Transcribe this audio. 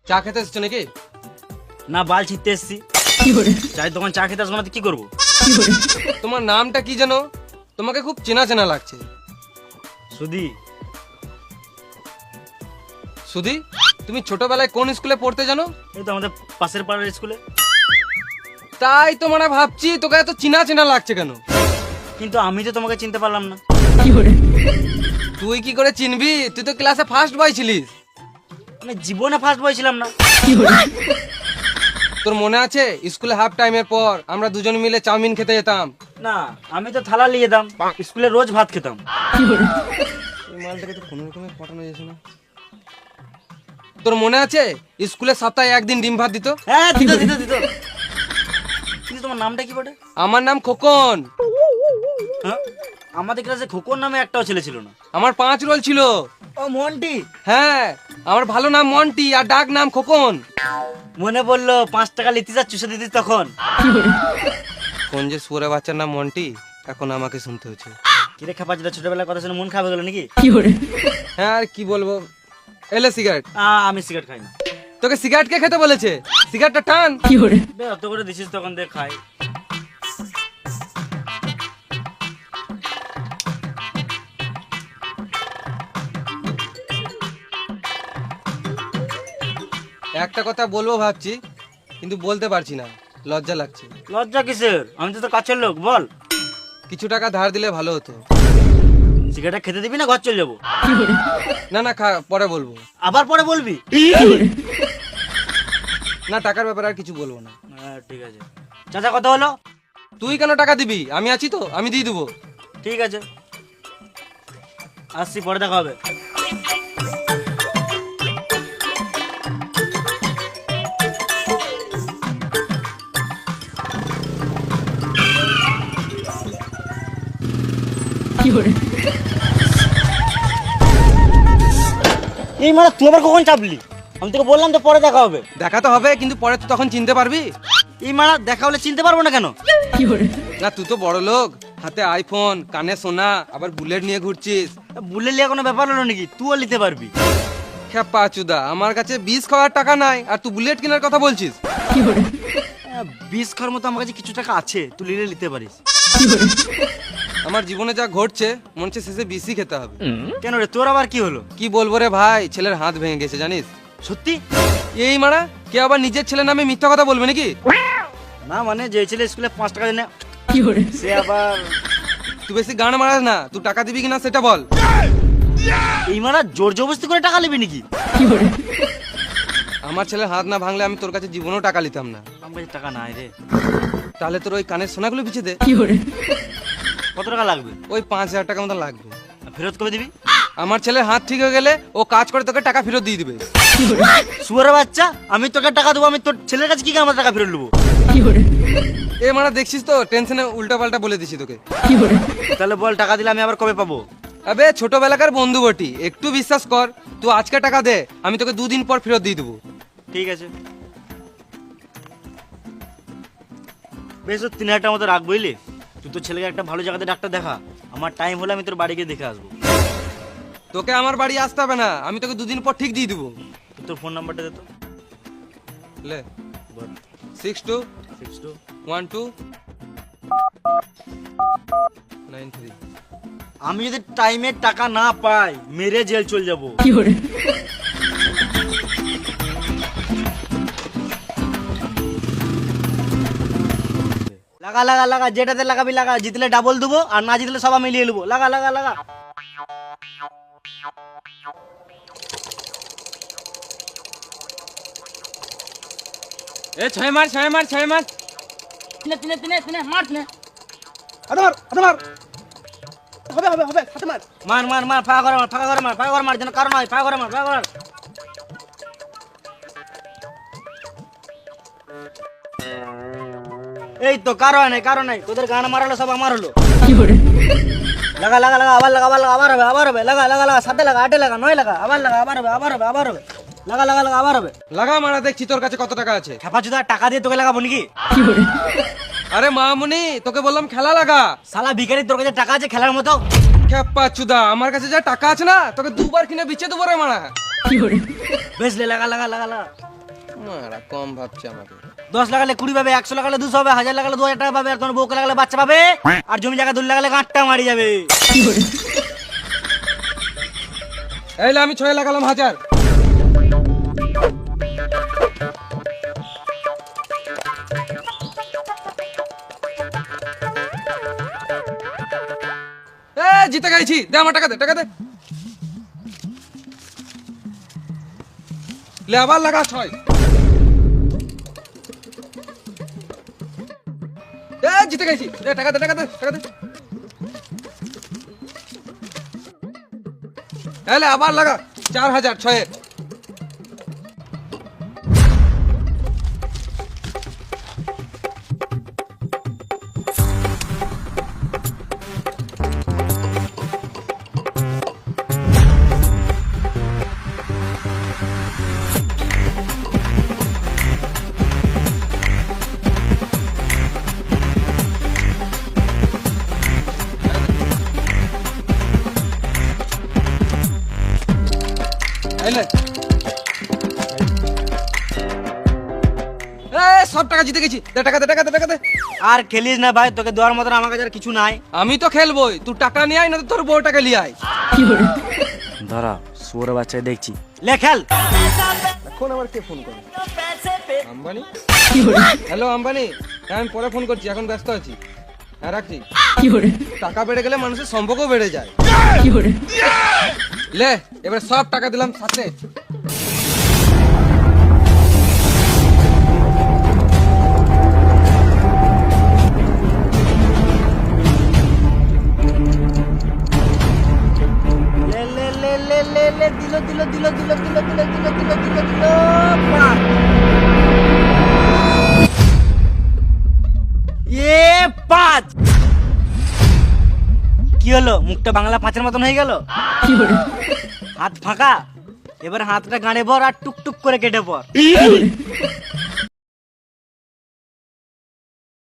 চা খেতে এসছো নাকি? না, বাল ছিটতে এসছি। চাই তখন চা খেতে আসবো না তো কি করবো? তোমার নামটা কি জানো? তোমাকে খুব চেনা চেনা লাগছে। সুধি। সুধি? তুমি ছোটবেলায় কোন স্কুলে পড়তে জানো? এই তো আমাদের পাশের পাড়ার স্কুলে। তাই তো মানে ভাবছি তোকে এত চেনা চেনা লাগছে কেন। কিন্তু আমি তো তোমাকে চিনতে পারলাম না। তুই কি করে চিনবি? তুই তো ক্লাসে ফার্স্ট বয় ছিলিস। আমি জীবনে ফার্স্ট বয় ছিলাম না। তোর মনে আছে স্কুলে হাফ টাইমের পর আমরা দুজন মিলে চাউমিন খেতে যেতাম? না, আমি তো থালা নিয়ে যেতাম, স্কুলে রোজ ভাত খেতাম। এই মালটাকে তো কোনো রকমে পটানো যাচ্ছে না। তোর মনে আছে স্কুলে সপ্তাহে একদিন ডিম ভাত দিত? হ্যাঁ, দিত দিত দিত। কিন্তু তোমার নামটা কি বটে? আমার নাম খোকন। হ্যাঁ, আমাদের ক্লাসে খোকন নামে একটাও ছেলে ছিল না। আমার 5 রোল ছিল। ও মন্টি। হ্যাঁ, আমার ভালো নাম মন্টি আর ডাক নাম খোকন। মনে বললো 5 টাকা লিতে যা চুষে দিতিস তখন। কোন যে সুরে বাচ্চার নাম মন্টি, এখন আমাকে শুনতে হচ্ছে। কিরে খাপা, যেটা ছোটবেলার কথা শুনে মন খারাপ হয়ে গেল নাকি? হ্যাঁ, আর কি বলবো। এলে সিগারেট। আমি সিগারেট খাই না। তোকে সিগারেট কে খেতে বলেছে? সিগারেটটা টান। বে, অত করে দিছিস তখন দেখ খাই। একটা কথা বলবো ভাবছি, কিন্তু বলতে পারছি না, লজ্জা লাগছে। লজ্জা কিসের? আমি তো তোর কাছের লোক, বল। কিছু টাকা ধার দিলে ভালো হতো। সিগারেটটা খেতে দিবি না ঘর চলে যাবো? না না, পরে বলবো। আবার পরে বলবি? না, টাকার ব্যাপারে আর কিছু বলবো না। হ্যাঁ, ঠিক আছে। চাচা কত হলো? তুই কেন টাকা দিবি? আমি আছি তো, আমি দিয়ে দেবো। ঠিক আছে, আসছি, পরে দেখা হবে। এই মানে তুই আবার কখন চাপলি? আমি তোকে বললাম তো পরে দেখা হবে। দেখা তো হবে, কিন্তু পরে তো তখন চিনতে পারবি। এই মারা দেখা হলে চিনতে পারবো না কেন? না, তুই তো বড় লোক, হাতে আইফোন, কানে সোনা, আবার বুলেট নিয়ে ঘুরছিস। বুলে লিয়া কোনো ব্যাপার হলো নাকি? তুইও নিতে পারবি। খেপা চুদা, আমার কাছে 20 খাওয়ার টাকা নাই আর তুই বুলেট কেনার কথা বলছিস? 20 খাওয়ার মতো আমার কাছে কিছু টাকা আছে, তুই নিতে পারিস। আমার জীবনে যা ঘটছে মনে হচ্ছে শেষে বিসি খেতে হবে। কেন রে, তোর আবার কি হলো? কি বলবো রে ভাই, ছেলের হাত ভেঙে গেছে জানিস? সত্যি? এই মারা, কে আবার নিজের ছেলের নামে মিথ্যা কথা বলবে নাকি? না মানে যে ছেলে স্কুলে 5 টাকা দেয় সে আবার। তুই বেশি গান মারাস না, তুই টাকা দিবি কিনা সেটা বল। এই মারা জোর জবরদস্তি করে টাকা নেবে নাকি? আমার ছেলের হাত না ভাঙলে আমি তোর কাছে জীবনেও টাকা নিতাম না। আমার কাছে টাকা নাই রে। তাহলে তোর ওই কানের সোনাগুলো বিছে দে। কত টাকা লাগবে? ওই 5,000 টাকা মতো লাগবে। ফেরত কবে দিবি? আমার ছেলের হাত ঠিক হয়ে গেলে ও কাজ করে তোকে টাকা ফেরত দিয়ে দিবে। শুয়ারের বাচ্চা, আমি তোকে টাকা দেবো, আমি তোর ছেলের কাছে কি আমার টাকা ফেরত নেবো? এ মারা, দেখছিস তো টেনশনে উল্টা পাল্টা বলে দিছি তোকে। তাহলে বল, টাকা দিলে আমি আবার কবে পাবো? আবে ছোটবেলাকার বন্ধু বটি, একটু বিশ্বাস কর। তুই আজকে টাকা দে, আমি তোকে 2 দিন পর ফেরত দিয়ে দেবো। ঠিক আছে, বেশ 3,000 টাকার মতো রাখ, বুঝলি? তুই তোর ছেলেকে একটা ভালো জায়গাতে ডাক্তার দেখা, আমার টাইম হলে আমি তোর বাড়ি গিয়ে দেখে আসবো। তোকে আমার বাড়ি আসতে হবে না, আমি তোকে 2 দিন পর ঠিক দিয়ে দেবো। তোর ফোন নাম্বারটা দে তো। লে, বল। 621293। আমি যদি টাইমে টাকা না পাই, মেরে জেল চলে যাবো। লাগা লাগা লাগা, যেটাতে লাগাবি লাগা, জিতলে ডাবল দেবো আর না জিতলে সবাই মিলিয়ে নেবো। লাগা লাগা লাগা। এ ছয় মার, ছয় মার, ছয় মার। তিনে তিনে তিনে তিনে মার, তিনে। হাতে মার, হাতে মার। হবে হবে হবে, হাতে মার। মার মার মার, ফাঁকা করে মার, ফাঁকা করে মার, ফাঁকা করে মার, যেন কারণ হয়, ফাঁকা করে মার, ফাঁকা করে মার। এই তো কারো হয় নাই, কারো নাই, তোদের গান মারালো সব আমার হলো। লাগা লাগা লাগা, আবার লাগা, আবার লাগা, আবার হবে, আবার হবে। লাগা লাগা লাগা, 7 লাগা, 8 লাগা, 9 লাগা, আবার লাগা, আবার হবে, আবার হবে, আবার হবে। লাগা লাগা লাগা, আবার হবে। লাগা মারা, দেখছি তোর কাছে কত টাকা আছে। খেপা চুদা, টাকা দিয়ে তোকে লাগাবো নাকি? আরে মামুনি, তোকে বললাম খেলা লাগা। শালা ভিখারি, তোর কাছে টাকা আছে খেলার মতো? খেপা চুদা, আমার কাছে যা টাকা আছে না, তোকে 2 বার কিনে বিচে দেবো রে মারা। বেশ লে, লাগা লাগা লাগা লাগা। মারা কম ভাবছে আমাকে। 10 লাগালে 20 পাবে, 100 লাগালে 200 হবে, 1000 লাগালে 2000 টাকা পাবে, আর তোমার বউকে লাগালে বাচ্চা পাবে, আর জমি জায়গা দূর লাগালে গাঁটটা মারি যাবে। এইলে আমি 6 লাগালাম 1000। জিতে গেছি, দে আমার টাকা দে, টাকা দে। লে আবার লাগা 6। জিতে গেছি, দে টাকা দে, টাকা দে, টাকা দে। এলে আবার লাগা 4000 6। সব টাকা জিতে গেছি, দে টাকা দে, টাকা দে, টাকা দে। আর খেলিস না ভাই, তোকে দেওয়ার মতন আমার কাছে আর কিছু নাই। আমি তো খেলবই, তুই টাকা নিয়ে আয় না তো তোর বউ টাকা নিয়ে আয়। ধরা শুয়োর বাচ্চা দেখছি, লে খেল। এখন আবার কে ফোন করে? আম্বানি। হ্যালো আম্বানি, হ্যাঁ আমি পরে ফোন করছি, এখন ব্যস্ত আছি। হ্যাঁ রাখছি। টাকা বেড়ে গেলে মানুষের সম্পর্কও বেড়ে যায়। লে এবার সব টাকা দিলাম সাথে। লে লে লে লে লে লে দিল দিল দিল দিল দিল দিল দিল দিল দিল দিল 5। এ 5 কি হলো? মুখটা বাংলা 5-এর মতন হয়ে গেল। হাত ফাঁকা, এবার হাতটা গাঁড়ে ভর আর টুকটুক করে কেটে পর।